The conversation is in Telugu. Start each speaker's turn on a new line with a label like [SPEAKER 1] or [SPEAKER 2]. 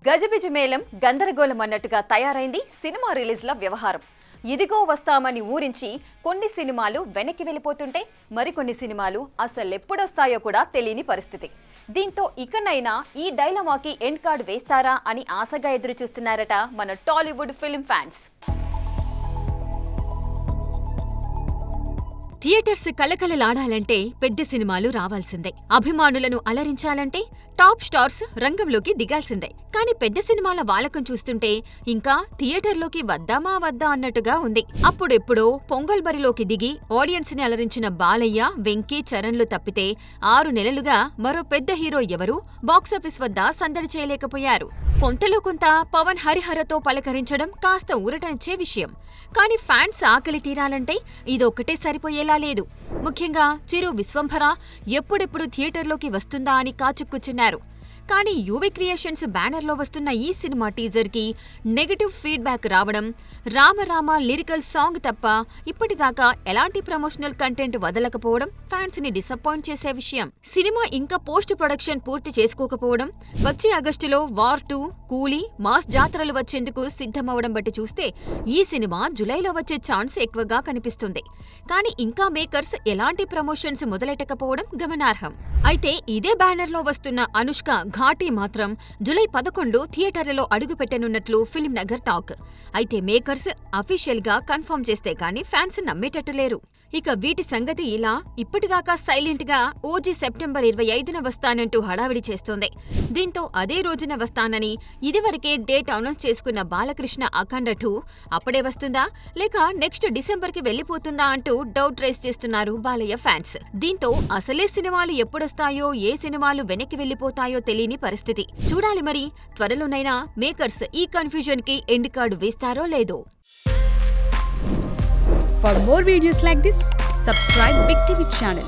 [SPEAKER 1] గజిబిజ మేళం గందరగోళం అన్నట్టుగా తయారైంది సినిమా రిలీజ్ల వ్యవహారం. ఇదిగో వస్తామని ఊరించి కొన్ని సినిమాలు వెనక్కి వెళ్ళిపోతుంటే మరికొన్ని సినిమాలు అసలెప్పుడొస్తాయో కూడా తెలియని పరిస్థితి. దీంతో ఇకనైనా ఈ డైలమాకి ఎండ్ కార్డ్ వేస్తారా అని ఆశగా ఎదురు చూస్తున్నారట మన టాలీవుడ్ ఫిల్మ్ ఫ్యాన్స్.
[SPEAKER 2] థియేటర్స్ కలకలలాడాలంటే పెద్ద సినిమాలు రావాల్సిందే. అభిమానులను అలరించాలంటే టాప్ స్టార్స్ రంగంలోకి దిగాల్సిందే. కానీ పెద్ద సినిమాల వాలకం చూస్తుంటే ఇంకా థియేటర్లోకి వద్దామా వద్దా అన్నట్టుగా ఉంది. అప్పుడెప్పుడో పొంగల్ బరిలోకి దిగి ఆడియన్స్ ని అలరించిన బాలయ్య, వెంకీ, చరణ్లు తప్పితే 6 నెలలుగా మరో పెద్ద హీరో ఎవరూ బాక్సాఫీస్ వద్ద సందడి చేయలేకపోయారు. కొంతలో కొంత పవన్ హరిహరతో పలకరించడం కాస్త ఊరటనిచ్చే విషయం. కానీ ఫ్యాన్స్ ఆకలి తీరాలంటే ఇదొక్కటే సరిపోయేలా లేదు. ముఖ్యంగా చిరు విశ్వంభర ఎప్పుడెప్పుడు థియేటర్లోకి వస్తుందా అని కాచుక్కుచున్నారు. కానీ యూవీ క్రియేషన్స్ బ్యానర్లో వస్తున్న ఈ సినిమా టీజర్కి నెగటివ్ ఫీడ్బ్యాక్ రావడం, రామరామ లిరికల్ సాంగ్ తప్ప ఇప్పటిదాకా ఎలాంటి ప్రమోషనల్ కంటెంట్ వదలకపోవడం ఫ్యాన్స్ ని డిసప్పాయింట్ చేసే విషయం. సినిమా ఇంకా పోస్ట్ ప్రొడక్షన్ పూర్తి చేసుకోకపోవడం, వచ్చే ఆగస్టులో వార్ 2, కూలీ, మాస్ జాతరలు వచ్చేందుకు సిద్ధమవడం బట్టి చూస్తే ఈ సినిమా జులైలో వచ్చే ఛాన్స్ ఎక్కువగా కనిపిస్తుంది. కానీ ఇంకా మేకర్స్ ఎలాంటి ప్రమోషన్స్ మొదలెట్టకపోవడం గమనార్హం. అయితే ఇదే బ్యానర్లో వస్తున్న అనుష్క ఘాటీ మాత్రం జూలై 11 థియేటర్లలో అడుగుపెట్టనున్నట్లు ఫిల్మ్ నగర్ టాక్. అయితే మేకర్స్ అఫీషియల్ గా కన్ఫర్మ్ చేస్తే కానీ ఫ్యాన్స్ నమ్మేటట్టు లేరు. ఇక వీటి సంగతి ఇలా ఇప్పటిదాకా సైలెంట్ గా ఓజీ సెప్టెంబర్ 25న వస్తానంటూ హడావిడి చేస్తోంది. దీంతో అదే రోజున వస్తానని ఇదివరకే డేట్ అనౌన్స్ చేసుకున్న బాలకృష్ణ అఖండ 2 అప్పుడే వస్తుందా లేక నెక్స్ట్ డిసెంబర్కి వెళ్లిపోతుందా అంటూ డౌట్ రైజ్ చేస్తున్నారు బాలయ్య ఫ్యాన్స్. దీంతో అసలే సినిమాలు ఎప్పుడొస్తాయో, ఏ సినిమాలు వెనక్కి వెళ్లిపోతాయో తెలియని పరిస్థితి. చూడాలి మరి త్వరలోనైనా మేకర్స్ ఈ కన్ఫ్యూజన్ కి ఎండ్ కార్డు వేస్తారో లేదో.
[SPEAKER 3] For more videos like this, subscribe Big TV channel.